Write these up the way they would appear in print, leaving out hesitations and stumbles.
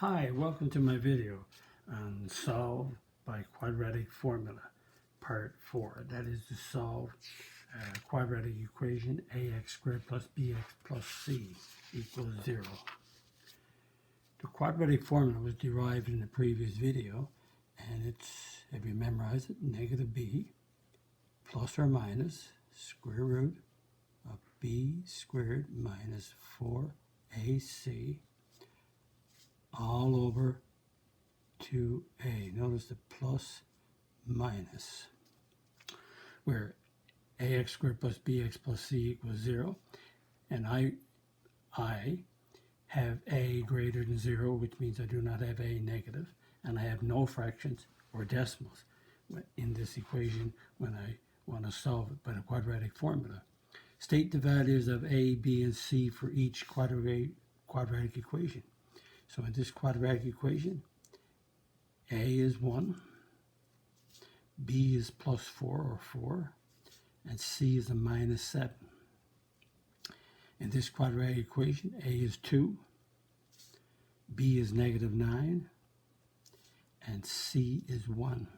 Hi, welcome to my video on Solve by Quadratic Formula, Part 4. That is to solve quadratic equation ax squared plus bx plus c equals 0. The quadratic formula was derived in the previous video, and it's, if you memorize it, negative b plus or minus square root of b squared minus 4ac all over 2a. Notice the plus minus, where ax squared plus bx plus c equals 0, and I have a greater than 0, which means I do not have a negative, and I have no fractions or decimals in this equation when I want to solve it by the quadratic formula. State the values of a, b, and c for each quadratic equation. So in this quadratic equation, a is 1, b is plus 4 or 4, and c is a minus 7. In this quadratic equation, a is 2, b is negative 9, and c is 1.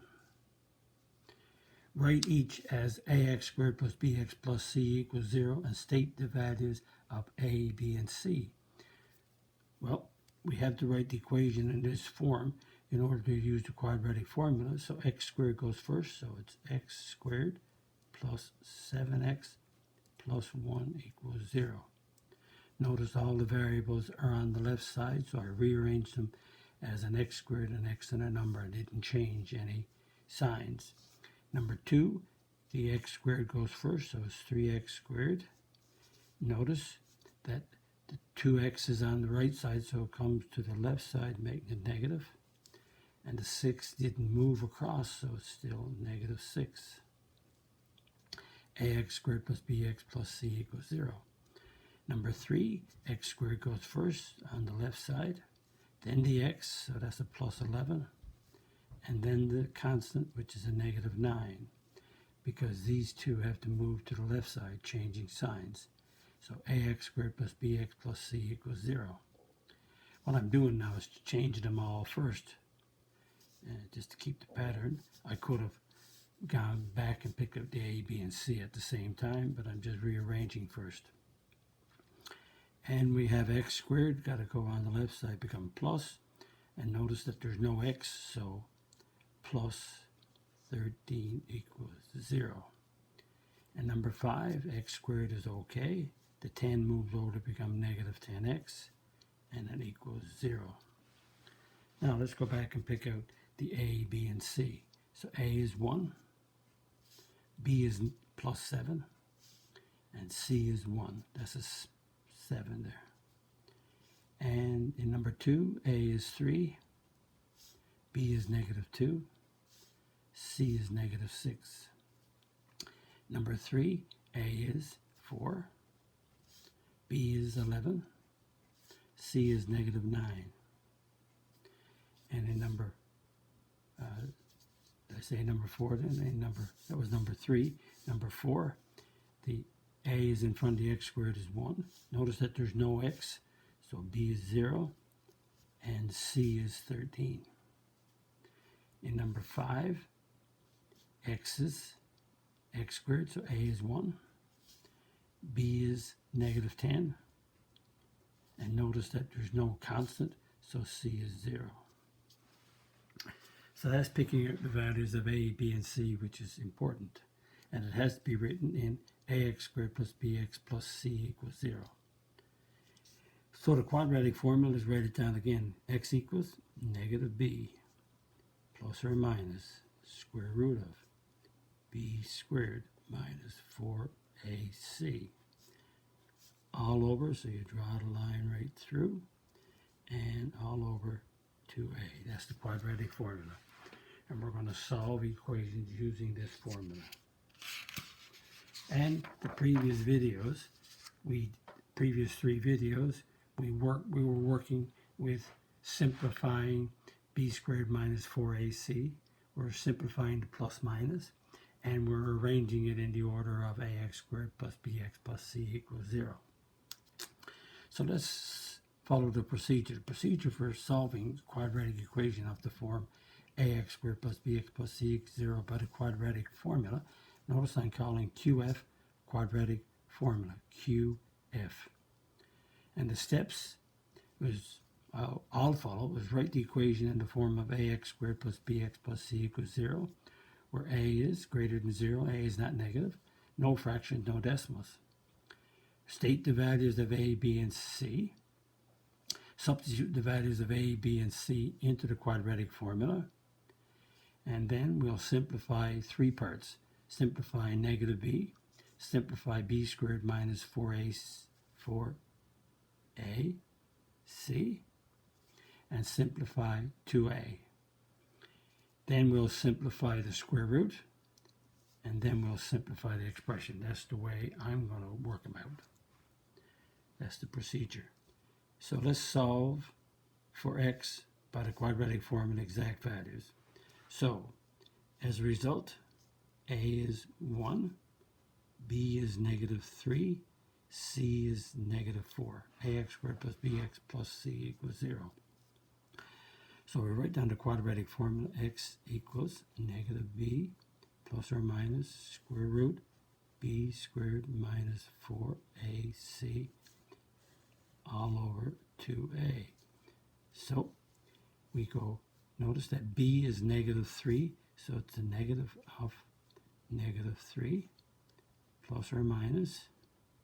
Write each as ax squared plus bx plus c equals 0 and state the values of a, b, and c. Well, we have to write the equation in this form in order to use the quadratic formula. So x squared goes first, so it's x squared plus 7x plus 1 equals 0. Notice all the variables are on the left side, so I rearranged them as an x squared, an x, and a number. I didn't change any signs. Number 2, the x squared goes first, so it's 3x squared. Notice that the 2x is on the right side, so it comes to the left side, making it negative. And the 6 didn't move across, so it's still negative 6. ax squared plus bx plus c equals 0. Number 3, x squared goes first on the left side, then the x, so that's a plus 11, and then the constant, which is a negative 9, because these two have to move to the left side, changing signs. So ax squared plus bx plus c equals 0. What I'm doing now is changing them all first. Just to keep the pattern. I could have gone back and picked up the a, b, and c at the same time, but I'm just rearranging first. And we have x squared, got to go on the left side, become plus. And notice that there's no x, so plus 13 equals 0. And number 5, x squared is okay. The 10 moves over to become negative 10x, and it equals 0. Now let's go back and pick out the a, b, and c. So a is 1, b is plus 7, and c is 1. That's a 7 there. And in number 2, a is 3, b is negative 2, c is negative 6. Number 3, a is 4, b is 11, c is negative 9. And in number, did I say number 4 then? That was number 3. Number 4, the a is in front of the x squared is 1. Notice that there's no x, so b is 0, and c is 13. In number 5, x is x squared, so a is 1, b is negative 10, and notice that there's no constant, so c is 0. So that's picking out the values of a, b, and c, which is important. And it has to be written in ax squared plus bx plus c equals 0. So the quadratic formula is write it down again. X equals negative b plus or minus square root of b squared minus 4ac. All over, so you draw the line right through, and all over 2a. That's the quadratic formula. And we're going to solve equations using this formula. And the previous videos, previous 3 videos, we were working with simplifying b squared minus 4ac. We're simplifying the plus minus, and we're arranging it in the order of ax squared plus bx plus c equals 0. So let's follow the procedure. The procedure for solving quadratic equation of the form ax squared plus bx plus c equals 0 by the quadratic formula. Notice I'm calling QF quadratic formula, QF. And the steps was I'll follow was write the equation in the form of ax squared plus bx plus c equals 0, where a is greater than 0, a is not negative, no fractions, no decimals. State the values of a, b, and c. Substitute the values of a, b, and c into the quadratic formula. And then we'll simplify three parts. Simplify negative b, simplify b squared minus 4ac, and simplify 2a. Then we'll simplify the square root, and then we'll simplify the expression. That's the way I'm going to work them out. That's the procedure. So let's solve for x by the quadratic formula exact values. So as a result, a is 1, b is negative 3, c is negative 4. ax squared plus bx plus c equals 0. So we write down the quadratic formula. X equals negative b plus or minus square root b squared minus 4ac all over 2a. So we go, notice that b is negative 3, so it's a negative of negative 3 plus or minus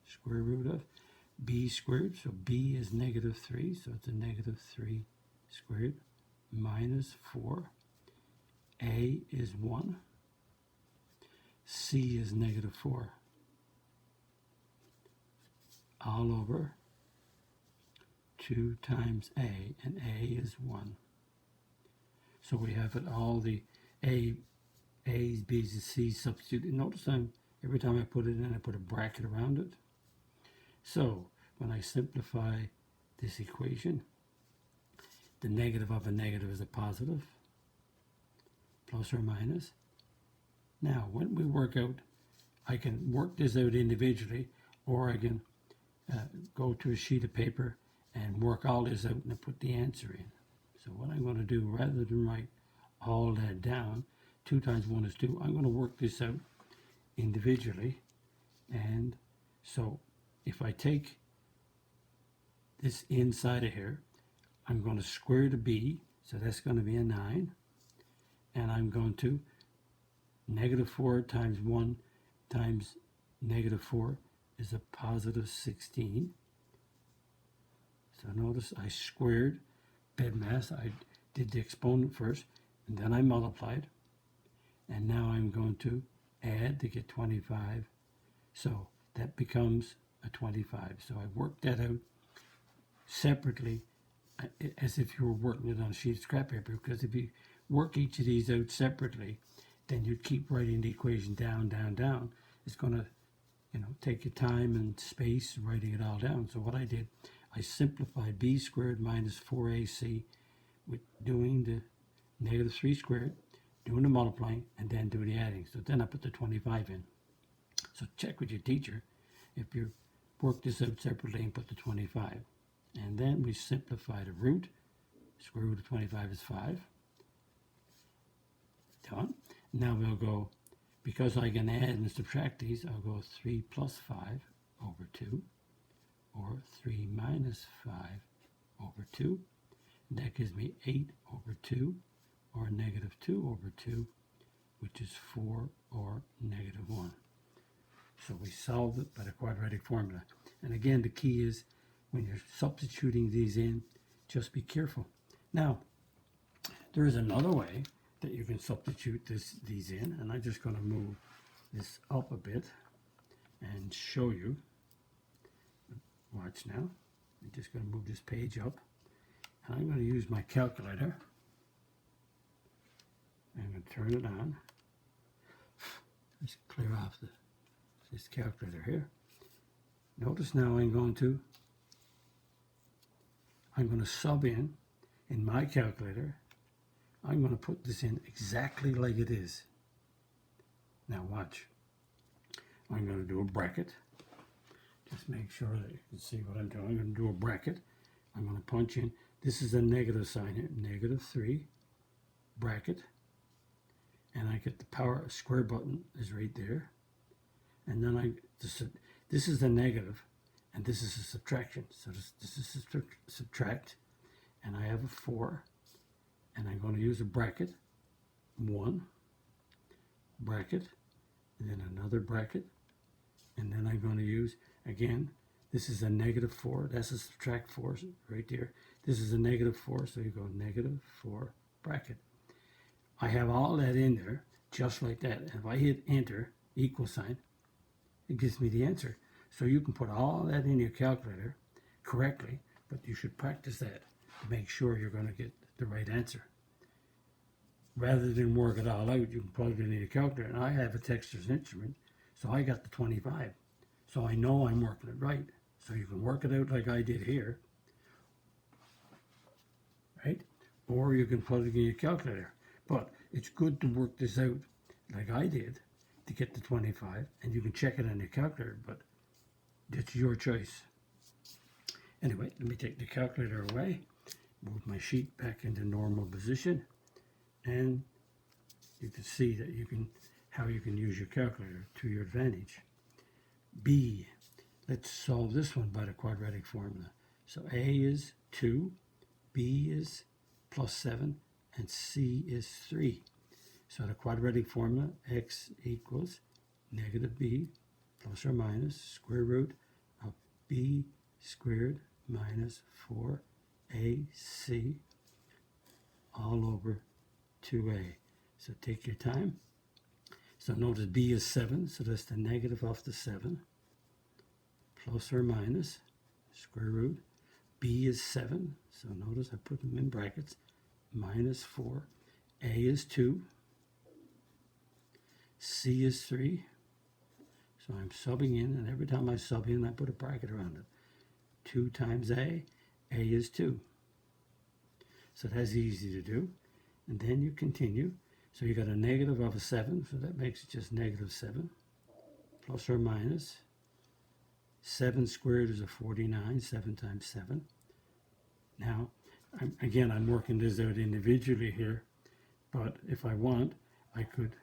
square root of b squared. So b is negative 3, so it's a negative 3 squared minus 4. A is 1. C is negative 4. All over 2 times A, and A is 1. So we have it all the A's, B's, and C's substituted. Notice every time I put it in, I put a bracket around it. So when I simplify this equation, the negative of a negative is a positive, plus or minus. Now, when we work out, I can work this out individually, or I can go to a sheet of paper and work all this out and put the answer in. So what I'm going to do, rather than write all that down, 2 times 1 is 2, I'm going to work this out individually. And so if I take this inside of here, I'm going to square the b, so that's going to be a 9. And I'm going to negative 4 times 1 times negative 4 is a positive 16. So notice I squared bedmass. I did the exponent first, and then I multiplied. And now I'm going to add to get 25. So that becomes a 25. So I worked that out separately, as if you were working it on a sheet of scrap paper, because if you work each of these out separately, then you'd keep writing the equation down, down, down. It's going to, take your time and space writing it all down. So what I did, I simplified b squared minus 4ac with doing the negative 3 squared, doing the multiplying, and then do the adding. So then I put the 25 in. So check with your teacher if you work this out separately and put the 25. And then we simplify the root. Square root of 25 is 5. Done. Now we'll go, because I can add and subtract these, I'll go 3 plus 5 over 2, or 3 minus 5 over 2. And that gives me 8 over 2, or negative 2 over 2, which is 4 or negative 1. So we solved it by the quadratic formula. And again, the key is when you're substituting these in, just be careful. Now, there is another way that you can substitute these in, and I'm just going to move this up a bit and show you. Watch now. I'm just going to move this page up, and I'm going to use my calculator. I'm going to turn it on. Let's clear off this calculator here. Notice now I'm going to sub in my calculator. I'm going to put this in exactly like it is. Now watch. I'm going to do a bracket. Just make sure that you can see what I'm doing. I'm going to do a bracket. I'm going to punch in. This is a negative sign here, negative 3, bracket, and I get the power square button is right there. And then this is the negative, and this is a subtraction. So this is subtract, and I have a 4, and I'm going to use a bracket, 1, bracket, and then another bracket, and then I'm going to use, again, this is a negative 4, that's a subtract 4 right there. This is a negative 4, so you go negative 4, bracket. I have all that in there, just like that. And if I hit enter, equal sign, it gives me the answer. So you can put all that in your calculator correctly, but you should practice that to make sure you're going to get the right answer. Rather than work it all out, you can plug it in your calculator. And I have a Texas Instrument, so I got the 25. So I know I'm working it right. So you can work it out like I did here, right? Or you can plug it in your calculator. But it's good to work this out like I did to get the 25, and you can check it on your calculator, but it's your choice. Anyway, let me take the calculator away, move my sheet back into normal position, and you can see that how you can use your calculator to your advantage. B, let's solve this one by the quadratic formula. So A is 2, B is plus 7, and C is 3. So the quadratic formula, x equals negative b plus or minus square root of b squared minus 4ac all over 2a. So take your time. So notice b is 7, so that's the negative of the 7 plus or minus square root. B is 7, so notice I put them in brackets, minus 4. A is 2. C is 3. So I'm subbing in, and every time I sub in, I put a bracket around it. 2 times A is 2. So that's easy to do. And then you continue. So you got a negative of a 7, so that makes it just negative 7, plus or minus. 7 squared is a 49, 7 times 7. Now, I'm working this out individually here, but if I want, I could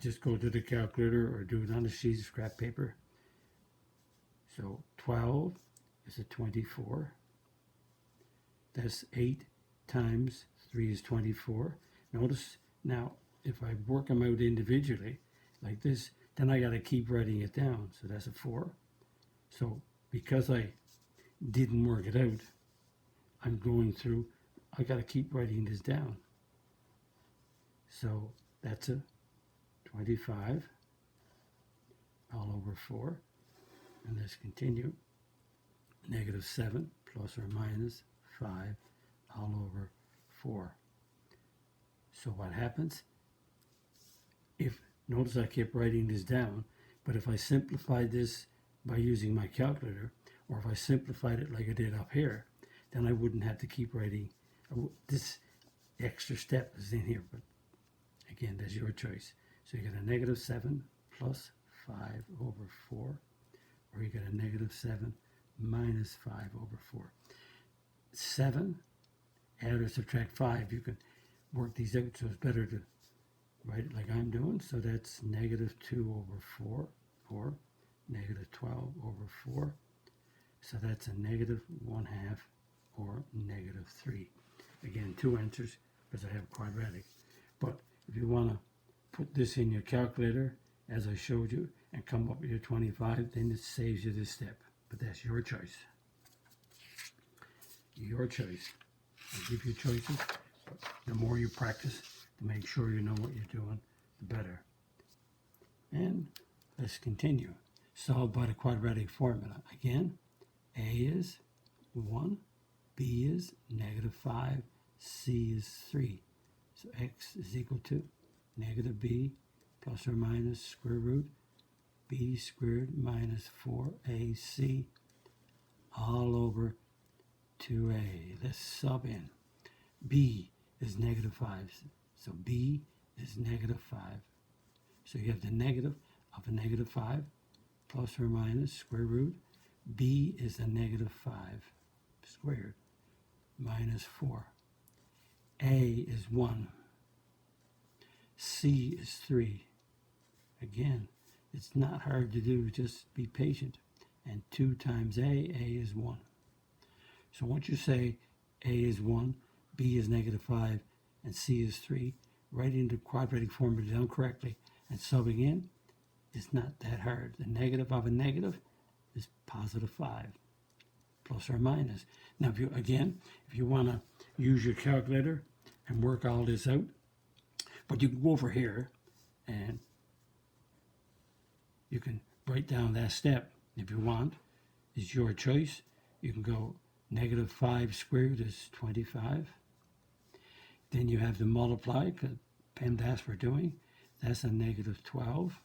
just go to the calculator or do it on a sheet of scrap paper. So 12 is a 24. That's 8 times 3 is 24. Notice now, if I work them out individually, like this, then I got to keep writing it down. So that's a 4. So because I didn't work it out, I'm going through, I got to keep writing this down. So that's a 25 all over 4. And let's continue. Negative 7 plus or minus 5 all over 4. So what happens? Notice I kept writing this down, but if I simplified this by using my calculator, or if I simplified it like I did up here, then I wouldn't have to keep writing. This extra step is in here, but again, that's your choice. So you get a negative 7 plus 5 over 4, or you get a negative 7 minus 5 over 4. 7, add or subtract 5. You can work these out, so it's better to write it like I'm doing. So that's negative 2 over 4, or negative 12 over 4. So that's a negative 1/2 or negative 3. Again, 2 answers because I have quadratic. But if you want to put this in your calculator, as I showed you, and come up with your 25, then it saves you this step. But that's your choice. Your choice. I give you choices, but the more you practice to make sure you know what you're doing, the better. And let's continue. Solve by the quadratic formula. Again, A is 1, B is negative 5, C is 3. So x is equal to negative b plus or minus square root b squared minus 4ac all over 2a. Let's sub in. B is negative 5, so b is negative 5. So you have the negative of a negative 5 plus or minus square root. B is a negative 5. squared minus 4. A is 1. C is 3. Again, it's not hard to do, just be patient. And 2 times A is 1. So once you say A is 1, B is negative 5, and C is 3, writing the quadratic formula down correctly and subbing in is not that hard. The negative of a negative is positive 5, plus or minus. Now, if you want to use your calculator and work all this out, but you can go over here and you can write down that step if you want. It's your choice. You can go negative 5 squared is 25. Then you have to multiply, because PEMDAS we're doing. That's a negative 12.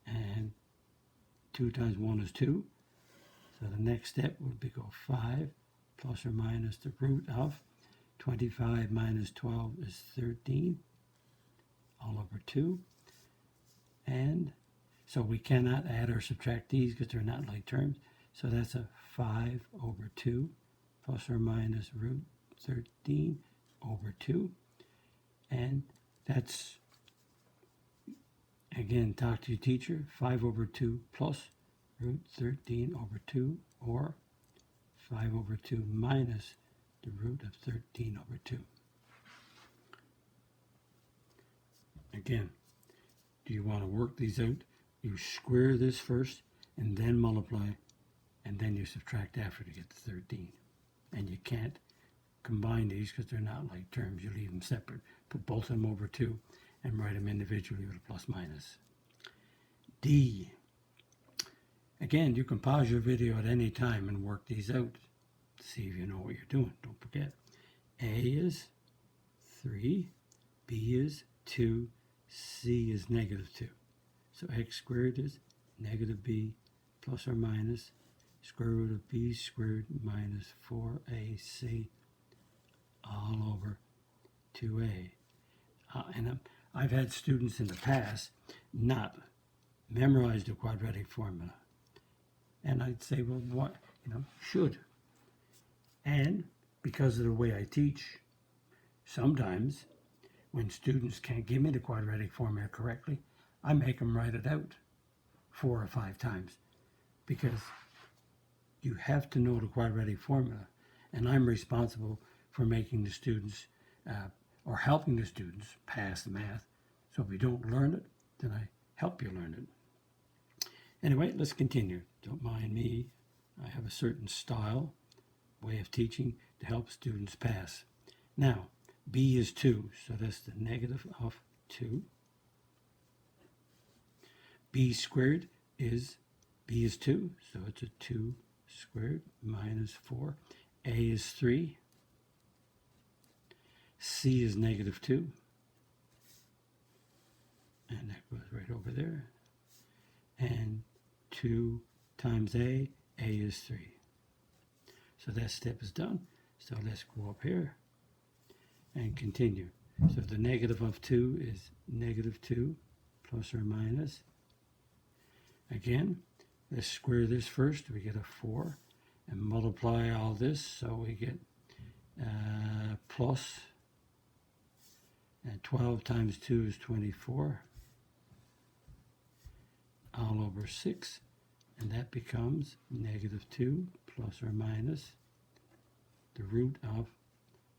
And 2 times 1 is 2. So the next step would be go 5 plus or minus the root of 25 minus 12 is 13, all over 2. And so we cannot add or subtract these because they're not like terms. So that's a 5 over 2 plus or minus root 13 over 2. And that's, again, talk to your teacher, 5 over 2 plus root 13 over 2, or 5 over 2 minus the root of 13 over 2. Again, do you want to work these out? You square this first and then multiply, and then you subtract after to get the 13. And you can't combine these because they're not like terms. You leave them separate. Put both of them over 2 and write them individually with a plus minus. D. Again, you can pause your video at any time and work these out. See if you know what you're doing. Don't forget. A is 3, B is 2, C is negative 2. So x squared is negative b plus or minus square root of b squared minus 4ac all over 2a. I've had students in the past not memorize the quadratic formula. And I'd say, well, what, should. And because of the way I teach, sometimes when students can't give me the quadratic formula correctly, I make them write it out 4 or 5 times, because you have to know the quadratic formula. And I'm responsible for making the students or helping the students pass the math. So if you don't learn it, then I help you learn it. Anyway, let's continue. Don't mind me. I have a certain style, way of teaching to help students pass. Now, b is 2, so that's the negative of 2. B squared is, b is 2, so it's a 2 squared minus 4. A is 3. C is negative 2. And that goes right over there. And 2 times A is 3. So that step is done. So let's go up here and continue. So the negative of 2 is negative 2 plus or minus. Again, let's square this first. We get a 4 and multiply all this. So we get plus, and 12 times 2 is 24, all over 6. And that becomes negative 2 plus or minus the root of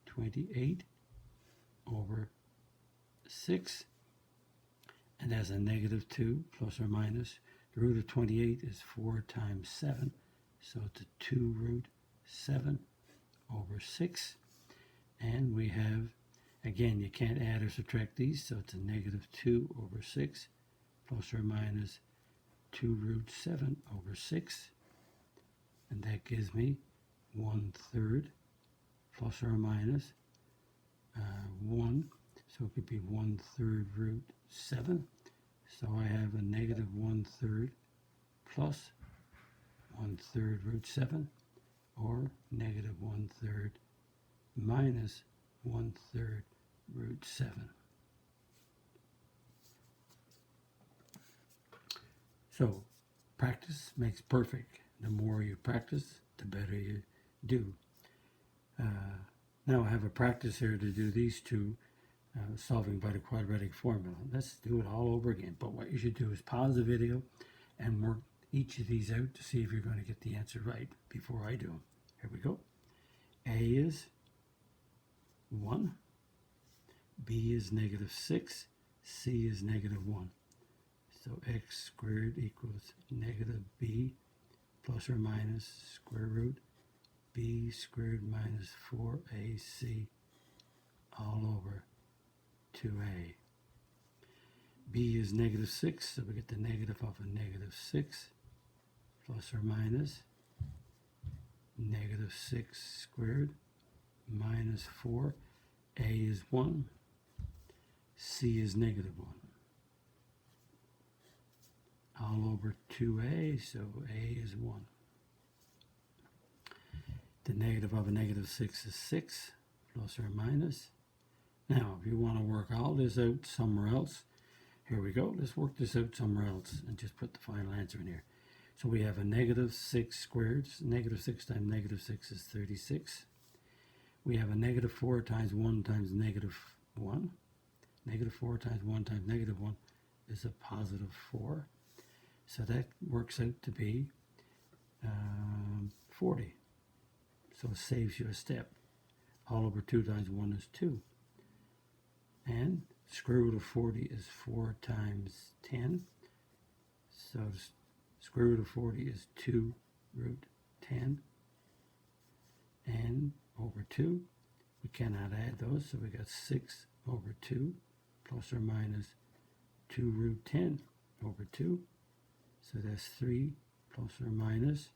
28 over 6. And that's a negative 2 plus or minus. The root of 28 is 4 times 7. So it's a 2 root 7 over 6. And we have, again, you can't add or subtract these, so it's a negative 2 over 6 plus or minus 2 root 7 over 6. And that gives me 1/3 plus or minus 1. So it could be 1/3 root 7. So I have a negative 1/3 plus 1/3 root 7, or negative 1/3 minus 1/3 root 7. So practice makes perfect. The more you practice, the better you do. Now I have a practice here to do these two, solving by the quadratic formula. Let's do it all over again. But what you should do is pause the video and work each of these out to see if you're going to get the answer right before I do them. Here we go. A is 1. B is -6. C is -1. So x squared equals negative b plus or minus square root b squared minus 4ac all over 2a. B is -6, so we get the negative of a -6 plus or minus -6 squared minus 4. A is 1. C is -1. All over 2a, so a is 1. The negative of a -6 is 6, plus or minus. Now, if you want to work all this out somewhere else, here we go. Let's work this out somewhere else and just put the final answer in here. So we have a -6 squared. -6 times -6 is 36. We have a -4 times 1 times -1. -4 times 1 times -1 is a +4. So that works out to be 40. So it saves you a step. All over 2 times 1 is 2. And square root of 40 is 4 times 10. So square root of 40 is 2 root 10. And over 2, we cannot add those, so we got 6 over 2 plus or minus 2 root 10 over 2. So that's 3 plus or minus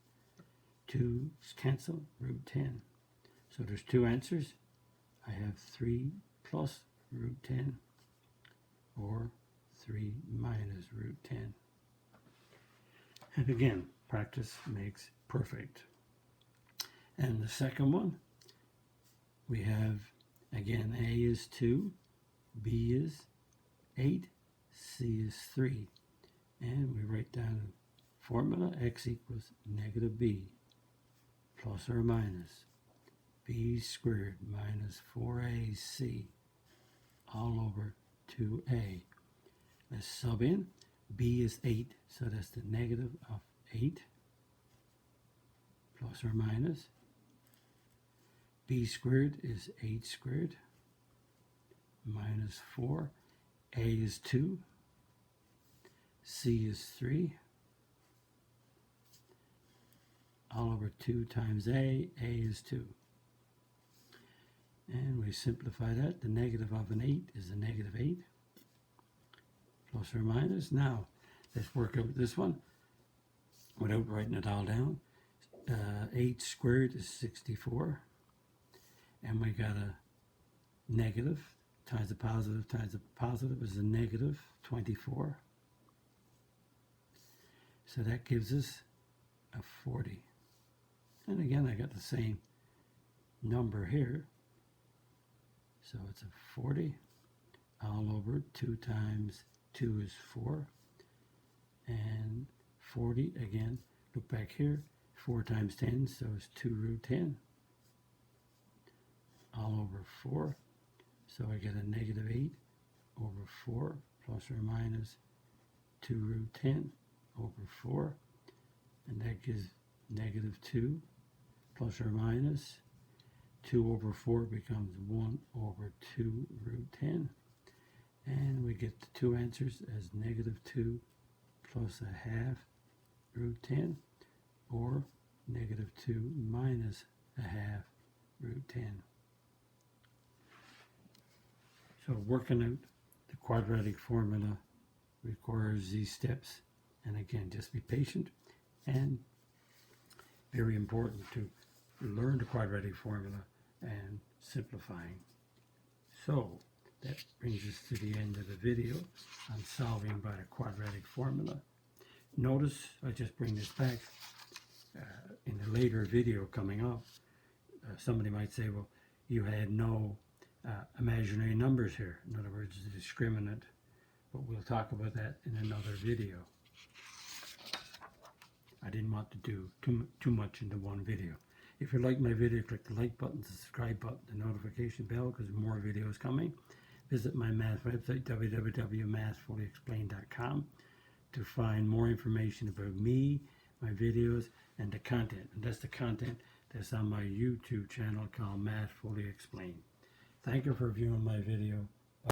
2 cancel root 10. So there's two answers. I have 3 plus root 10 or 3 minus root 10. And again, practice makes perfect. And the second one, we have, again, A is 2, B is 8, C is 3. And we write down the formula, x equals -b plus or minus b squared minus 4ac all over 2a. Let's sub in. B is 8, so that's the negative of 8 plus or minus. B squared is 8 squared minus 4. A is 2. C is 3. All over 2 times A is 2. And we simplify that. The negative of an 8 is a -8. Plus or minus. Now, let's work out this one without writing it all down. 8 squared is 64. And we got a negative times a positive is a -24. So that gives us a 40. And again, I got the same number here. So it's a 40 all over 2 times 2 is 4. And 40, again, look back here, 4 times 10, so it's 2 root 10 all over 4. So I get a -8 over 4 plus or minus 2 root 10 over 4. And that gives -2 plus or minus 2 over 4 becomes 1 over 2 root 10. And we get the two answers as -2 plus a half root 10 or -2 minus a half root 10. So working out the quadratic formula requires these steps. And again, just be patient, and very important to learn the quadratic formula and simplifying. So that brings us to the end of the video on solving by the quadratic formula. Notice, I just bring this back, in a later video coming up, somebody might say, well, you had no imaginary numbers here. In other words, the discriminant, but we'll talk about that in another video. I didn't want to do too much into one video. If you like my video, click the like button, the subscribe button, the notification bell, because more videos coming. Visit my math website, www.mathfullyexplained.com, to find more information about me, my videos, and the content. And that's the content that's on my YouTube channel called Math Fully Explained. Thank you for viewing my video.